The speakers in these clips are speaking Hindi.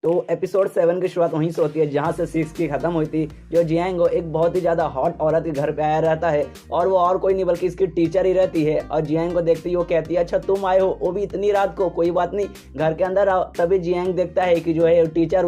तो एपिसोड 7 की शुरुआत वहीं से होती है जहां से 6 की खत्म हुई थी। जो जियांगो एक बहुत ही ज्यादा हॉट औरत के घर पे आया रहता है और वो और कोई नहीं बल्कि इसकी टीचर ही रहती है। और जियांग को देखते ही वो कहती है अच्छा तुम आए हो, वो भी इतनी रात को, कोई बात नहीं घर के अंदर आओ। तभी जियांग देखता है कि जो है टीचर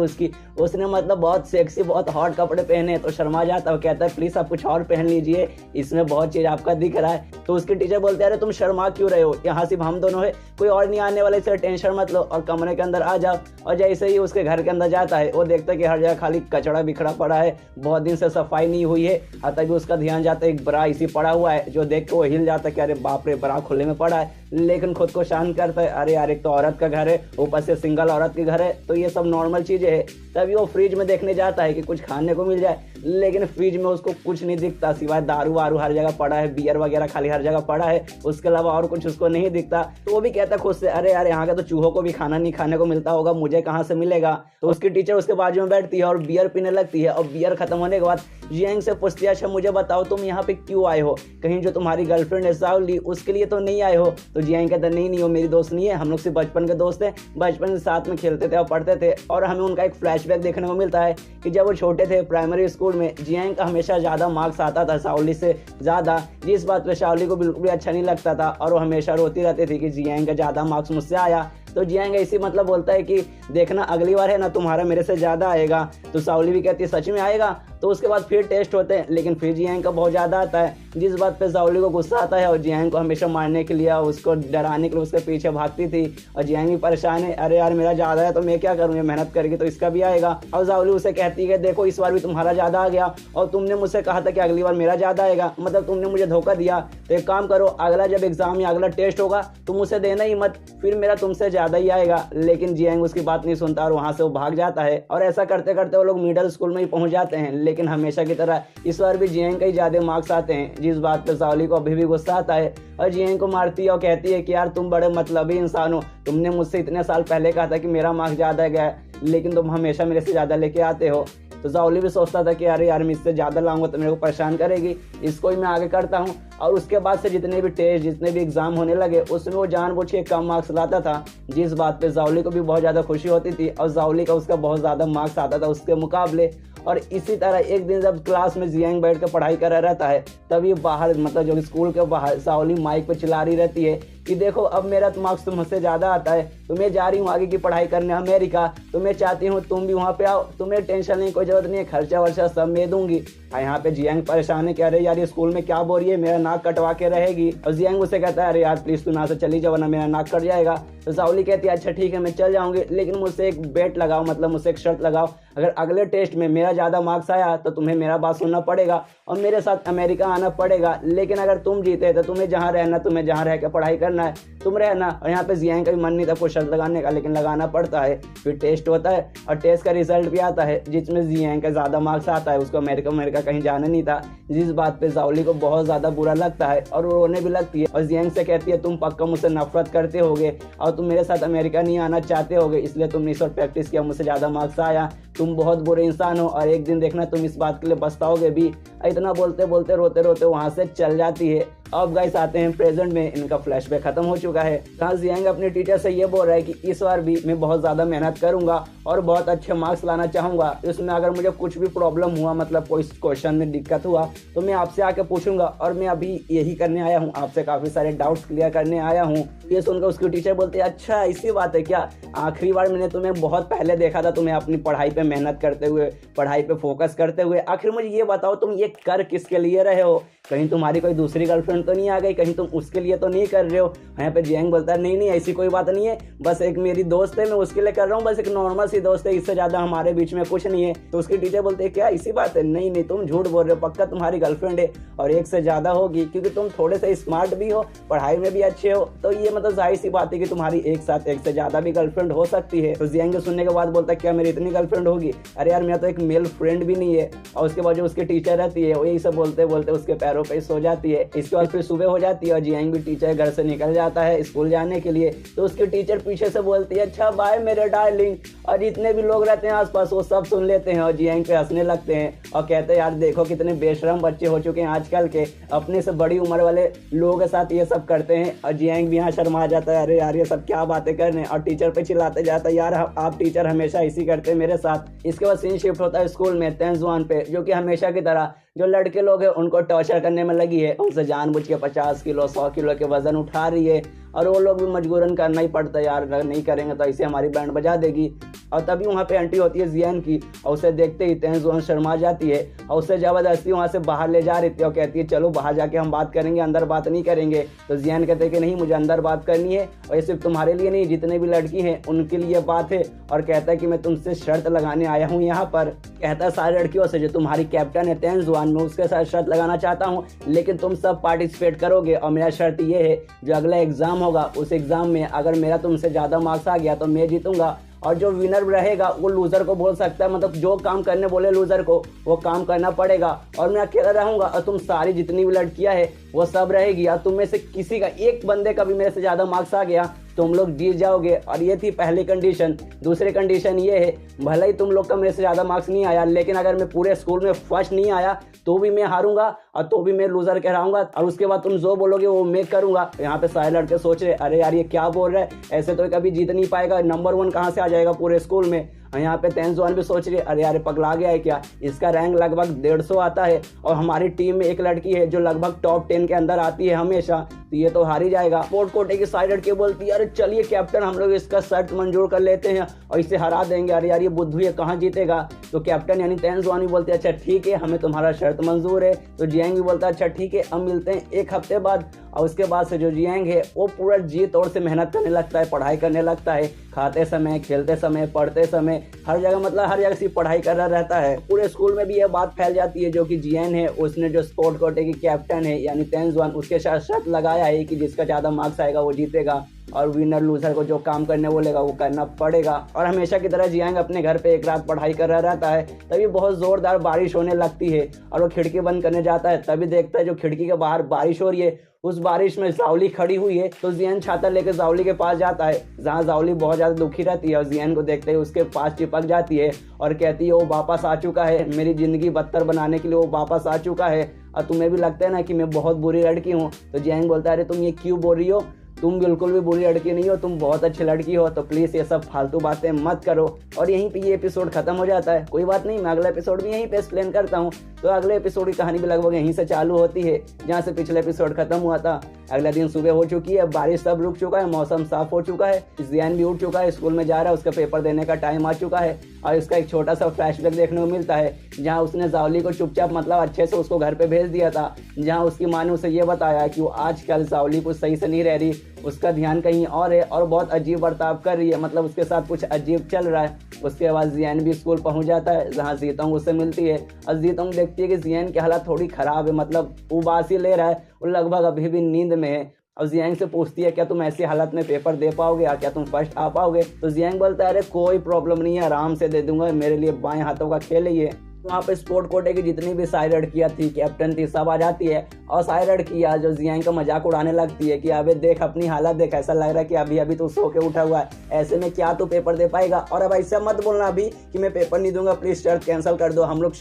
उसने मतलब बहुत सेक्सी बहुत हॉट कपड़े पहने तो शर्मा जाता है। वो कहता है प्लीज आप कुछ और पहन लीजिए, इसमें बहुत चीज आपका दिख रहा है। तो उसकी टीचर बोलते हैं अरे तुम शर्मा क्यों रहे हो, यहाँ सिर्फ हम दोनों है, कोई और नहीं आने वाला, इससे टेंशन मत लो और कमरे के अंदर आ जाओ। और जैसे ही उसके घर के अंदर जाता है वो देखता है कि हर जगह खाली कचड़ा बिखरा पड़ा है, बहुत दिन से सफाई नहीं हुई है। और तभी उसका ध्यान जाता है एक ब्रा इसी पड़ा हुआ है, जो देख के वो हिल जाता है कि अरे बाप रे ब्रा खुले में पड़ा है। लेकिन खुद को शांत करता है, अरे यार एक तो औरत का घर है, ऊपर से सिंगल औरत के घर है, तो ये सब नॉर्मल चीजें है। तभी वो फ्रिज में देखने जाता है कि कुछ खाने को मिल जाए, लेकिन फ्रिज में उसको कुछ नहीं दिखता सिवाय दारू वारू हर जगह पड़ा है, बियर वगैरह खाली हर जगह पड़ा है, उसके अलावा और कुछ उसको नहीं दिखता। तो वो भी कहता खुद से अरे यार यहाँ का तो चूहों को भी खाना नहीं खाने को मिलता होगा, मुझे कहाँ से मिलेगा। तो उसकी टीचर उसके बाजू में बैठती है और बियर पीने लगती है। और बियर खत्म होने के बाद जियांग से पूछती है अच्छा मुझे बताओ तुम यहाँ पे क्यों आए हो, कहीं जो तुम्हारी गर्लफ्रेंड है साओली उसके लिए तो नहीं आए हो। तो जियांग कहता नहीं वो मेरी दोस्त नहीं है, हम लोग सिर्फ बचपन के दोस्त हैं, बचपन में साथ में खेलते थे और पढ़ते थे। और हमें उनका एक फ्लैशबैक देखने को मिलता है कि जब वो छोटे थे प्राइमरी स्कूल में जियांग का हमेशा ज्यादा मार्क्स आता था साओली से ज्यादा, जिस बात पे साओली को बिल्कुल भी अच्छा नहीं लगता था और वो हमेशा रोती रहती थी कि जियांग का ज्यादा मार्क्स मुझसे आया। तो जियांग इसी मतलब बोलता है कि देखना अगली बार है ना तुम्हारा मेरे से ज्यादा आएगा। तो साओली भी कहती है सच में आएगा। तो उसके बाद फिर टेस्ट होते हैं, लेकिन फिर जियांग का बहुत ज्यादा आता है, जिस बात पे साओली को गुस्सा आता है और जियांग को हमेशा मारने के लिए उसको डराने के लिए उसके पीछे भागती थी। और जियांग भी परेशान है, अरे यार मेरा ज्यादा है तो मैं क्या करूँ, मेहनत करेगी तो इसका भी आएगा। और साओली उसे कहती है देखो इस बार भी तुम्हारा ज्यादा आ गया और तुमने मुझसे कहा था कि अगली बार मेरा ज्यादा आएगा, मतलब तुमने मुझे धोखा दिया। तो एक काम करो अगला जब एग्जाम या अगला टेस्ट होगा तुम उसे देना ही मत, फिर मेरा तुमसे ज्यादा ही आएगा। लेकिन जियांग उसकी बात नहीं सुनता और वहां से वो भाग जाता है। और ऐसा करते करते वो लोग मिडिल स्कूल में ही पहुंच जाते हैं, लेकिन हमेशा की तरह इस बार भी जियांग का ही ज्यादा मार्क्स आते हैं, जिस बात पे साओली को अभी भी गुस्सा आता है। और जियांग को मारती है और कहती है कि यार तुम बड़े मतलबी इंसान हो, तुमने मुझसे इतने साल पहले कहा था कि मेरा मार्क्स ज्यादा गया लेकिन तुम हमेशा मेरे से ज्यादा लेके आते हो। तो साओली भी सोचता था कि अरे यार मैं इससे ज्यादा लाऊंगा तो मेरे को परेशान करेगी, इसको ही मैं आगे करता हूँ। और उसके बाद से जितने भी टेस्ट जितने भी एग्जाम होने लगे उसमें वो जानबूझ के कम मार्क्स लाता था, जिस बात पे साओली को भी बहुत ज्यादा खुशी होती थी और साओली का उसका बहुत ज्यादा मार्क्स आता था उसके मुकाबले। और इसी तरह एक दिन जब क्लास में जियांग बैठ कर पढ़ाई कर रहता है तभी बाहर मतलब जो स्कूल के बाहर साओली माइक पे चिल्ला रही रहती है कि देखो अब मेरा मार्क्स तुमसे ज्यादा आता है, तो मैं जा रही हूँ आगे की पढ़ाई करने अमेरिका, तो मैं चाहती हूँ तुम भी वहाँ पे आओ, तुम्हें टेंशन नहीं कोई जरूरत नहीं है, खर्चा वर्चा सब मैं दूंगी। यहाँ पे जियांग परेशान है कि अरे यार ये स्कूल में क्या बोल रही है, मेरा नाक कटवा के रहेगी। और जियांग उसे कहता है अरे यार प्लीज तुम यहाँ से चली जाओ ना मेरा नाक कट जाएगा। तो साओली कहती है अच्छा ठीक है मैं चल जाऊंगी, लेकिन मुझसे एक बेट लगाओ, मतलब मुझसे एक शर्त लगाओ, अगर अगले टेस्ट में मेरा ज्यादा मार्क्स आया तो तुम्हें मेरा बात सुनना पड़ेगा और मेरे साथ अमेरिका आना पड़ेगा, लेकिन अगर तुम जीते तो तुम्हें जहाँ रहना तुम्हें जहाँ रह के पढ़ाई करना है तुम रहना। और यहाँ पे जियांग का भी मन नहीं था कोई शर्त लगाने का, लेकिन लगाना पड़ता है। फिर टेस्ट होता है और टेस्ट का रिजल्ट भी आता है जिसमें जियांग का ज्यादा मार्क्स आता है, उसको अमेरिका कहीं जाना नहीं था, जिस बात पे साओली को बहुत ज्यादा बुरा लगता है और वो रोने भी लगती है। और जियांग से कहती है तुम पक्का मुझसे नफरत करते होगे और तुम मेरे साथ अमेरिका नहीं आना चाहते होगे, इसलिए तुमने इस वक्त प्रैक्टिस किया, मुझसे ज्यादा मार्क्स आया, तुम बहुत बुरे इंसान हो और एक दिन देखना तुम इस बात के लिए पछताओगे भी। इतना बोलते बोलते रोते रोते वहां से चल जाती है। अब गाइस आते हैं प्रेजेंट में, इनका फ्लैशबैक खत्म हो चुका है। कहाँ जियांग अपने टीचर से ये बोल रहा है कि इस बार भी मैं बहुत ज्यादा मेहनत करूंगा और बहुत अच्छे मार्क्स लाना चाहूंगा, इसमें अगर मुझे कुछ भी प्रॉब्लम हुआ मतलब कोई क्वेश्चन में दिक्कत हुआ तो मैं आपसे आके पूछूंगा और मैं अभी यही करने आया हूँ, आपसे काफी सारे डाउट्स क्लियर करने आया हूँ। ये सुनकर उसकी टीचर बोलती है अच्छा इसी बात है क्या, आखिरी बार मैंने तुम्हें बहुत पहले देखा था तुम्हें अपनी पढ़ाई पे मेहनत करते हुए, पढ़ाई पे फोकस करते हुए, आखिर मुझे ये बताओ तुम ये कर किसके लिए रहे हो, कहीं तुम्हारी कोई दूसरी गर्लफ्रेंड तो नहीं आ गई, कहीं तुम उसके लिए तो नहीं कर रहे हो। यहाँ पे जियांग बोलता है नहीं ऐसी कोई बात नहीं है, बस एक मेरी दोस्त है मैं उसके लिए कर रहा हूँ, बस एक नॉर्मल सी दोस्त है, इससे ज्यादा हमारे बीच में कुछ नहीं है। तो उसकी टीचर बोलते हैं क्या इसी बात है, नहीं तुम झूठ बोल रहे हो, पक्का तुम्हारी गर्लफ्रेंड है और एक से ज्यादा होगी, क्योंकि तुम थोड़े से स्मार्ट भी हो, पढ़ाई में भी अच्छे हो, तो ये मतलब जाहिर सी बात है कि तुम्हारी एक साथ एक से ज्यादा भी गर्लफ्रेंड हो सकती है। तो जियांग सुनने के बाद बोलता है क्या मेरी इतनी गर्लफ्रेंड होगी, अरे यार मेरा तो एक मेल फ्रेंड भी नहीं है। और उसके बाद जो उसकी टीचर रहती है। वो यही सब बोलते बोलते उसके पैरों पे सो जाती है। इसके बाद फिर सुबह हो जाती है और जियांग भी टीचर घर से निकल जाता है स्कूल जाने के लिए। तो उसकी टीचर पीछे से बोलती है अच्छा बाय मेरे डार्लिंग, और जितने भी लोग रहते हैं आसपास वो सब सुन लेते हैं और जियांग पे हंसने लगते हैं और कहते हैं यार देखो कितने बेशरम बच्चे हो चुके हैं आजकल के, अपने से बड़ी उम्र वाले लोगों के साथ ये सब करते हैं। और जियांग भी यहाँ शर्मा जाता है, अरे यार ये सब क्या बातें कर रहे हैं, और टीचर पे चिल्लाते जाता है यार आप टीचर हमेशा इसी करते हैं मेरे साथ। इसके बाद सीन शिफ्ट होता है स्कूल में तेंजुआन पे, जो कि हमेशा की तरह जो लड़के लोग हैं उनको टॉर्चर करने में लगी है। उनसे जानबूझ के 50 किलो 100 किलो के वजन उठा रही है और वो लोग भी मजबूरन करना ही पड़ता है यार, अगर नहीं करेंगे तो ऐसे हमारी बैंड बजा देगी। और तभी वहाँ पे एंट्री होती है जियान की और उसे देखते ही तेंजुआन शर्मा जाती है और उसे ज़बरदस्ती वहाँ से बाहर ले जा रही थी और कहती है चलो बाहर जाके हम बात करेंगे, अंदर बात नहीं करेंगे। तो जियान कहते हैं कि नहीं मुझे अंदर बात करनी है और ये सिर्फ तुम्हारे लिए नहीं जितने भी लड़की हैं उनके लिए बात है। और कहता है कि मैं तुमसे शर्त लगाने आया हूँ यहाँ पर। कहता है सारी लड़कियों से जो तुम्हारी कैप्टन है तेंजुआन, मैं उसके साथ शर्त लगाना चाहता हूँ लेकिन तुम सब पार्टिसिपेट करोगे और मेरा शर्त ये है जो अगला एग्जाम होगा उस एग्जाम में अगर मेरा तुमसे ज़्यादा मार्क्स आ गया तो मैं जीतूंगा और जो विनर रहेगा वो लूजर को बोल सकता है, मतलब जो काम करने बोले लूजर को वो काम करना पड़ेगा। और मैं अकेला रहूंगा और तुम सारी जितनी भी लड़कियां हैं वो सब रहेगी और तुम में से किसी का एक बंदे का भी मेरे से ज़्यादा मार्क्स आ गया तुम लोग जीत जाओगे। और ये थी पहली कंडीशन। दूसरी कंडीशन ये है भले ही तुम लोग का मेरे से ज़्यादा मार्क्स नहीं आया लेकिन अगर मैं पूरे स्कूल में फर्स्ट नहीं आया तो भी मैं हारूंगा और तो भी मैं लूजर कहलाऊंगा और उसके बाद तुम जो बोलोगे वो मैं करूंगा। यहाँ पे सारे लड़के सोच रहे अरे यार ये क्या बोल रहा है, ऐसे तो कभी जीत नहीं पाएगा, नंबर 1 कहाँ से आ जाएगा पूरे स्कूल में। यहाँ पे तेंजुआन भी सोच रही है अरे यार पगला गया है क्या, इसका रैंक लगभग 150 आता है और हमारी टीम में एक लड़की है जो लगभग टॉप 10 के अंदर आती है हमेशा, तो ये तो हार ही जाएगा। स्पोर्ट कोटे की साइड लड़की बोलती है अरे चलिए कैप्टन हम लोग इसका शर्त मंजूर कर लेते हैं और इसे हरा देंगे। अरे यार ये बुद्धू ये कहाँ जीतेगा। तो कैप्टन यानी तेंजुआन भी बोलते हैं अच्छा ठीक है हमें तुम्हारा शर्त मंजूर है। तो जियांग भी बोलता है अच्छा ठीक है अब मिलते हैं 1 हफ्ते बाद। और उसके बाद से जो जियांग है वो पूरा जी तौर से मेहनत करने लगता है, पढ़ाई करने लगता है, खाते समय खेलते समय पढ़ते समय हर जगह, मतलब हर जगह सिर्फ पढ़ाई कर रहा रहता है। पूरे स्कूल में भी यह बात फैल जाती है जो कि जियान है उसने जो स्पोर्ट कोटे की कैप्टन है यानी तेंजुआन उसके साथ शर्त लगाया है कि जिसका ज़्यादा मार्क्स आएगा वो जीतेगा और विनर लूजर को जो काम करने बोलेगा वो करना पड़ेगा। और हमेशा की तरह जियांग अपने घर पे एक रात पढ़ाई कर रहा रहता है, तभी बहुत ज़ोरदार बारिश होने लगती है और वो खिड़की बंद करने जाता है। तभी देखता है जो खिड़की के बाहर बारिश हो रही है, उस बारिश में जावली खड़ी हुई है। तो जियान छाता लेकर जावली के पास जाता है जहाँ जावली बहुत ज़्यादा दुखी रहती है और जियान को देखते ही उसके पास चिपक जाती है और कहती है वो वापस आ चुका है, मेरी ज़िंदगी बदतर बनाने के लिए वो वापस आ चुका है और तुम्हें भी लगता है ना कि मैं बहुत बुरी लड़की हूँ। तो जियान बोलता है अरे तुम ये क्यों बोल रही हो, तुम बिल्कुल भी बुरी लड़की नहीं हो, तुम बहुत अच्छी लड़की हो, तो प्लीज़ ये सब फालतू बातें मत करो। और यहीं पे ये एपिसोड खत्म हो जाता है। कोई बात नहीं, मैं अगला एपिसोड भी यहीं पे एक्सप्लेन करता हूँ। तो अगले एपिसोड की कहानी भी लगभग यहीं से चालू होती है जहाँ से पिछले एपिसोड खत्म हुआ था। अगला दिन सुबह हो चुकी है, बारिश सब रुक चुका है, मौसम साफ हो चुका है, जियान भी उठ चुका है, स्कूल में जा रहा है, उसका पेपर देने का टाइम आ चुका है और इसका एक छोटा सा फ्लैशबैक देखने को मिलता है जहाँ उसने जावली को चुपचाप मतलब अच्छे से उसको घर पे भेज दिया था, जहाँ उसकी माँ ने उसे ये बताया कि वो आजकल जावली कुछ सही से नहीं रह रही, उसका ध्यान कहीं और है और बहुत अजीब बर्ताव कर रही है, मतलब उसके साथ कुछ अजीब चल रहा है। उसके बाद जियान भी स्कूल पहुंच जाता है जहाँ जीतोंग उससे मिलती है और जीतोंग देखती है कि जियान की हालत थोड़ी ख़राब है, मतलब उबासी ले रहा है, वो लगभग अभी भी नींद में है। और जियांग से पूछती है क्या तुम ऐसी हालत में पेपर दे पाओगे, क्या तुम फर्स्ट आ पाओगे। तो जियांग बोलता है अरे कोई प्रॉब्लम नहीं है, आराम से दे दूंगा, मेरे लिए बाएं हाथों का खेल है ये। वहाँ पे स्पोर्ट कोटे की जितनी भी सारी लड़कियाँ थी, कैप्टन थी, सब आ जाती है और सारी लड़कियाँ जो जियांग का मजाक उड़ाने लगती है कि अबे देख अपनी हालत देख, ऐसा लग रहा है कि अभी अभी तो सो के उठा हुआ है, ऐसे में क्या तू पेपर दे पाएगा। और अब ऐसा मत बोलना अभी कि मैं पेपर नहीं दूंगा, प्लीज शर्त कैंसिल कर दो, हम लोग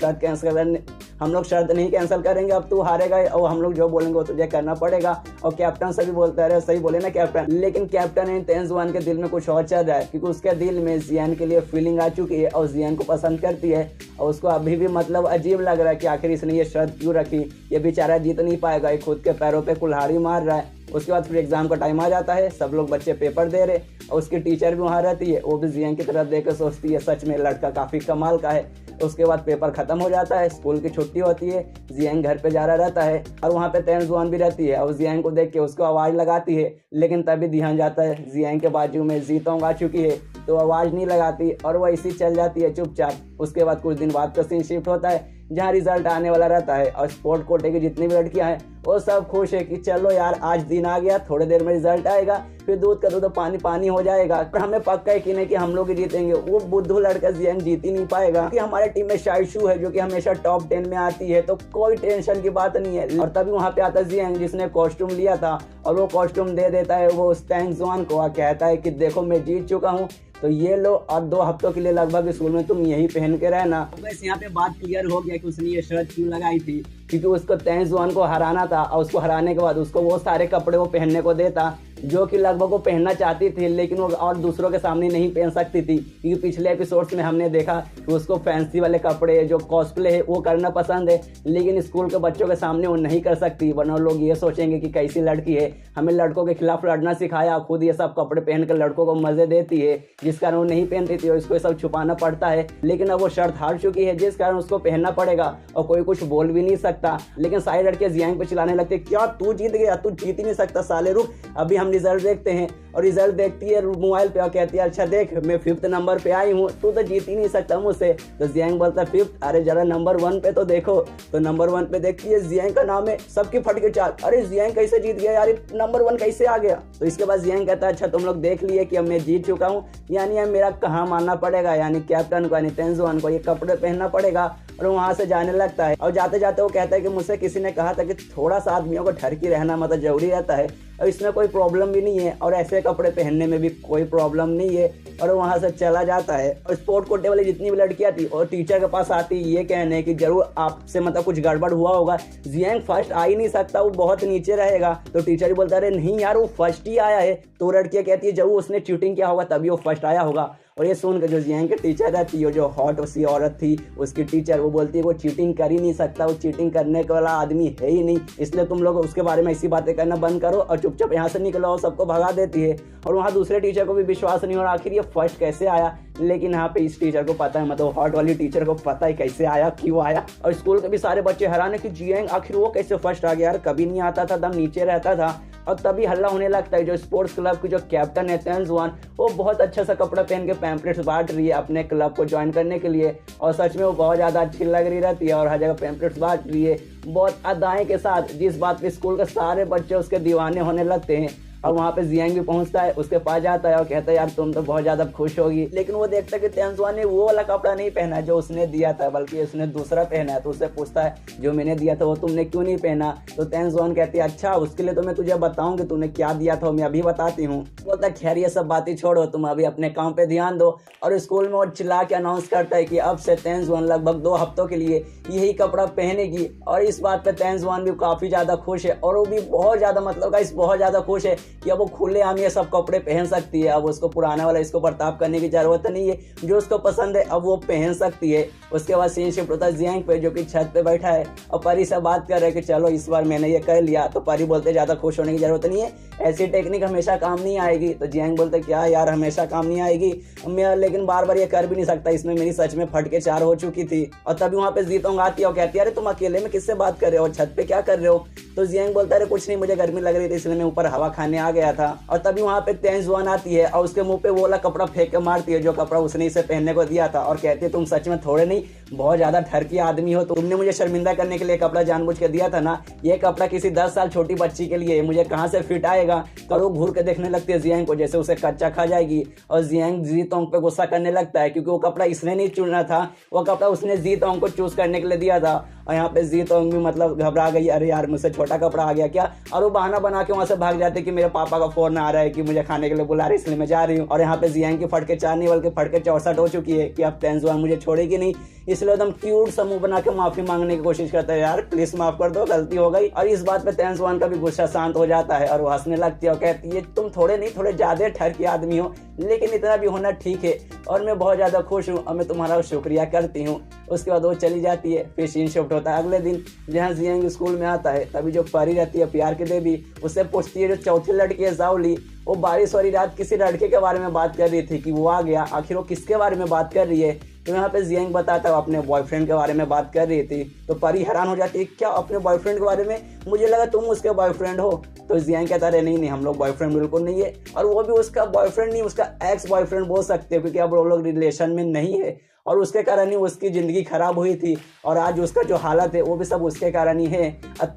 शर्त नहीं कैंसिल करेंगे, अब तू हारेगा और हम लोग जो बोलेंगे वो तुझे करना पड़ेगा। और कैप्टन से भी बोलता है सही बोले ना कैप्टन, लेकिन कैप्टन तेंजुआन के दिल में कुछ और चल रहा है क्योंकि उसके दिल में जियान के लिए फीलिंग आ चुकी है और जियान को पसंद करती है और उसको अभी भी मतलब अजीब लग रहा है कि आखिर इसने ये शर्त क्यों रखी, ये बेचारा जीत नहीं पाएगा, ये खुद के पैरों पे कुल्हाड़ी मार रहा है। उसके बाद फिर एग्जाम का टाइम आ जाता है, सब लोग बच्चे पेपर दे रहे और उसकी टीचर भी वहाँ रहती है, वो भी जियान की तरफ देख कर सोचती है सच में लड़का काफ़ी कमाल का है। उसके बाद पेपर खत्म हो जाता है, स्कूल की छुट्टी होती है, जियांग घर पे जा रहा रहता है और वहाँ पे तेंजुआन भी रहती है और जियांग को देख के उसको आवाज़ लगाती है, लेकिन तभी ध्यान जाता है जियांग के बाजू में जीतोंग आ चुकी है तो आवाज़ नहीं लगाती और वह इसी चल जाती है चुपचाप। उसके बाद कुछ दिन बाद का सीन शिफ्ट होता है जहाँ रिजल्ट आने वाला रहता है। और स्पोर्ट कोटे की जितनी भी लड़कियां हैं वो सब खुश है कि चलो यार आज दिन आ गया, थोड़ी देर में रिजल्ट आएगा, फिर दूध का दूध पानी पानी हो जाएगा। पर हमें पक्का यकीन है कि हम लोग ही जीतेंगे, वो बुद्धू लड़का जियांग जीत ही नहीं पाएगा। कि हमारे टीम में शाइशु है जो कि हमेशा टॉप 10 में आती है, तो कोई टेंशन की बात नहीं है। और तभी वहाँ पे आता जियांग जिसने कॉस्ट्यूम लिया था और वो कॉस्ट्यूम दे देता है वो उस टैंग जुआन को, कहता है कि देखो मैं जीत चुका हूँ, तो ये लो और 2 हफ्तों के लिए लगभग स्कूल में तुम यही पहन के रहना। बस यहाँ पे बात क्लियर हो गया कि उसने ये शर्ट क्यों लगाई थी, क्योंकि उसको तैंग जुआन को हराना था और उसको हराने के बाद उसको वो सारे कपड़े वो पहनने को देता जो कि लगभग वो पहनना चाहती थी, लेकिन वो और दूसरों के सामने नहीं पहन सकती थी। क्योंकि पिछले एपिसोड्स में हमने देखा कि उसको फैंसी वाले कपड़े जो कॉस्प्ले है वो करना पसंद है, लेकिन स्कूल के बच्चों के सामने वो नहीं कर सकती, वरना लोग ये सोचेंगे कि कैसी लड़की है, हमें लड़कों के खिलाफ लड़ना सिखाया, खुद ये सब कपड़े पहन कर लड़कों को मजे देती है, जिस कारण वो नहीं पहनती थी और इसको सब छुपाना पड़ता है। लेकिन अब वो शर्त हार चुकी है, जिस कारण उसको पहनना पड़ेगा और कोई कुछ बोल भी नहीं सकता। लेकिन सारी लड़कियां जियांग पे चिल्लाने लगती, क्या तू जीत गया, तू जीत ही नहीं सकता साले, रुक अभी हम रिजल्ट देखते हैं। और रिजल्ट देखती है मोबाइल पे और कहती है अच्छा देख मैं 5th नंबर पे आई हूँ, तू तो जीत ही नहीं सकता मुझसे। तो जियांग बोलता है 5th, अरे जरा नंबर 1 पे तो देखो। तो नंबर 1 पे देखती है जियांग का नाम है, सबकी फट के चाल, अरे जियांग कैसे जीत गया यार, नंबर 1 कैसे आ गया। तो इसके बाद जियांग कहता है अच्छा तुम लोग देख लिए कि अब मैं जीत चुका हूँ, यानी अब मेरा कहाँ मानना पड़ेगा, यानी कैप्टन को यानी तैंग जुआन को ये कपड़े पहनना पड़ेगा। और वहाँ से जाने लगता है और जाते जाते वो कहता है कि मुझसे किसी ने कहा था कि थोड़ा सा आदमियों को ठर के रहना मतलब जरूरी रहता है, और इसमें कोई प्रॉब्लम भी नहीं है और ऐसे कपड़े पहनने में भी कोई प्रॉब्लम नहीं है। और वहाँ से चला जाता है और स्पोर्ट कोटे वाली जितनी भी लड़कियां थी और टीचर के पास आती ये कहने कि जरूर आपसे मतलब कुछ गड़बड़ हुआ होगा, जियांग फर्स्ट आ ही नहीं सकता, वो बहुत नीचे रहेगा। तो टीचर ही बोलता है अरे नहीं यार वो फर्स्ट ही आया है। तो लड़कियां कहती है जरूर उसने चीटिंग किया होगा तभी वो फर्स्ट आया होगा। और ये सुनकर जो जियांग के टीचर रहती है, जो हॉट सी औरत थी उसकी टीचर, वो बोलती है वो चीटिंग कर ही नहीं सकता, वो चीटिंग करने वाला आदमी है ही नहीं, इसलिए तुम लोग उसके बारे में ऐसी बातें करना बंद करो और चुपचाप यहाँ से निकलो, और सबको भगा देती है। और वहाँ दूसरे टीचर को भी विश्वास नहीं हो रहा आखिर ये फर्स्ट कैसे आया, लेकिन यहाँ पे इस टीचर को पता है, मतलब हॉट वाली टीचर को पता है कैसे आया, क्यों आया। और स्कूल के भी सारे बच्चे हैरान है कि जियांग आखिर वो कैसे फर्स्ट आ गया, यार कभी नहीं आता था, दम नीचे रहता था। और तभी हल्ला होने लगता है, जो स्पोर्ट्स क्लब की जो कैप्टन है तैंग जुआन, वो बहुत अच्छा सा कपड़ा पहन के पैम्पलेट्स बांट रही है अपने क्लब को ज्वाइन करने के लिए, और सच में वो बहुत ज़्यादा अच्छी लग रही रहती है और हर जगह पैम्पलेट्स बांट रही है बहुत अदाएं के साथ, जिस बात पे स्कूल के सारे बच्चे उसके दीवाने होने लगते हैं। और वहाँ पे जियांग भी पहुँचता है, उसके पास जाता है और कहता है यार तुम तो बहुत ज़्यादा खुश होगी, लेकिन वो देखता है कि तैंग जुआन ने वो वाला कपड़ा नहीं पहना जो उसने दिया था, बल्कि उसने दूसरा पहना है। तो उससे पूछता है जो मैंने दिया था वो तुमने क्यों नहीं पहना। तो तैंग जुआन कहती है अच्छा उसके लिए तो मैं तुझे बताऊँ कि तूने क्या दिया था, मैं अभी बताती हूँ। बोलता खैर ये सब बातें छोड़ो, तुम अभी अपने काम पे ध्यान दो। और स्कूल में वो चिल्ला के अनाउंस करता है कि अब से तैंग जुआन लगभग 2 हफ्तों के लिए यही कपड़ा पहनेगी। और इस बात पे तैंग जुआन भी काफ़ी ज़्यादा खुश है, और वो भी बहुत ज़्यादा मतलब गाइस बहुत ज़्यादा खुश है कि अब वो खुले आम ये सब कपड़े पहन सकती है। अब उसको पुराना वाला इसको बर्ताव करने की जरूरत नहीं है, जो उसको पसंद है अब वो पहन सकती है। उसके बाद सीन शिफ्ट होता है जियांग पे, जो कि छत पे बैठा है और परी से बात कर रहे हैं कि चलो इस बार मैंने ये कर लिया। तो परी बोलते ज़्यादा खुश होने की जरूरत नहीं है, ऐसी टेक्निक हमेशा काम नहीं आएगी। तो जियांग बोलते क्या यार हमेशा काम नहीं आएगी, मैं लेकिन बार बार ये कर भी नहीं सकता, इसमें मेरी सच में फटके 4 हो चुकी थी। और तभी वहाँ पे जीतोंग आती है और कहती है अरे तुम अकेले में किससे बात कर रहे हो, छत पे क्या कर रहे हो। तो जियांग बोलता है कुछ नहीं, मुझे गर्मी लग रही थी इसलिए मैं ऊपर हवा खाने आ गया था। और तभी वहाँ पे तैंग जुआन आती है और उसके मुंह पे वो वाला कपड़ा फेंक के मारती है जो कपड़ा उसने इसे पहनने को दिया था, और कहती है तुम सच में थोड़े नहीं बहुत ज्यादा ठरकी आदमी हो, तुमने मुझे शर्मिंदा करने के लिए कपड़ा जानबूझ के दिया था ना, ये कपड़ा किसी 10 साल छोटी बच्ची के लिए मुझे कहाँ से फिट आएगा। और वो घूर के देखने लगती है जियांग को जैसे उसे कच्चा खा जाएगी। और जियांग जीतोंग पे गुस्सा करने लगता है क्योंकि वो कपड़ा इसने नहीं चुनना था, वो कपड़ा उसने जीतोंग को चूज करने के लिए दिया था। और यहाँ पे जीतोंग भी मतलब घबरा गई, अरे यार मुझसे छोटा कपड़ा आ गया क्या। और वो बहाना बना के वहाँ से भाग जाते कि मेरे पापा का फोन आ रहा है कि मुझे खाने के लिए बुला रहे इसलिए मैं जा रही हूँ। और यहाँ पे जियांग की फटके 4 नहीं बल्कि फटके 64 हो चुकी है कि अब तैंग जुआन मुझे छोड़ेगी नहीं, इसलिए एकदम क्यूट सा मुंह बना के माफी मांगने की कोशिश करता है, यार प्लीज माफ कर दो गलती हो गई। और इस बात पे तैंग जुआन का भी गुस्सा शांत हो जाता है और वो हंसने लगती है और कहती है तुम थोड़े नहीं थोड़े ज्यादा ठरकी आदमी हो, लेकिन इतना भी होना ठीक है और मैं बहुत ज्यादा खुश हूँ और मैं तुम्हारा शुक्रिया करती हूँ। उसके बाद वो चली जाती है। फिर सीन शिफ्ट होता है अगले दिन जहाँ जियांग स्कूल में आता है। तभी जो परी रहती है प्यार की देवी उससे पूछती है जो चौथी लड़की है जाओली, वो बारिश वाली रात किसी लड़के के बारे में बात कर रही थी कि वो आ गया, आखिर वो किसके बारे में बात कर रही है। तो यहाँ पे जियांग बताता है अपने बॉयफ्रेंड के बारे में बात कर रही थी। तो परी हैरान हो जाती है क्या अपने बॉयफ्रेंड के बारे में, मुझे लगा तुम उसके बॉयफ्रेंड हो। तो जियांग कहता है नहीं हम लोग बॉयफ्रेंड बिल्कुल नहीं है, और वो भी उसका बॉयफ्रेंड नहीं उसका एक्स बॉयफ्रेंड बोल सकते हो क्योंकि अब वो लोग रिलेशन में नहीं है। और उसके कारण ही उसकी ज़िंदगी खराब हुई थी और आज उसका जो हालत है वो भी सब उसके कारण ही है।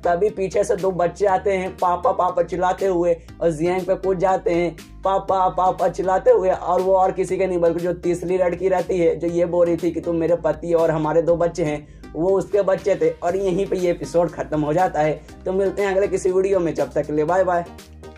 तभी पीछे से दो बच्चे आते हैं पापा पापा चिल्लाते हुए और जियांग पे कूद जाते हैं पापा पापा चिल्लाते हुए। और वो और किसी के नहीं बल्कि जो तीसरी लड़की रहती है जो ये बोल रही थी कि तुम मेरे पति और हमारे दो बच्चे हैं, वो उसके बच्चे थे। और यहीं पे ये एपिसोड खत्म हो जाता है। तो मिलते हैं अगले किसी वीडियो में, जब तक के लिए बाय बाय।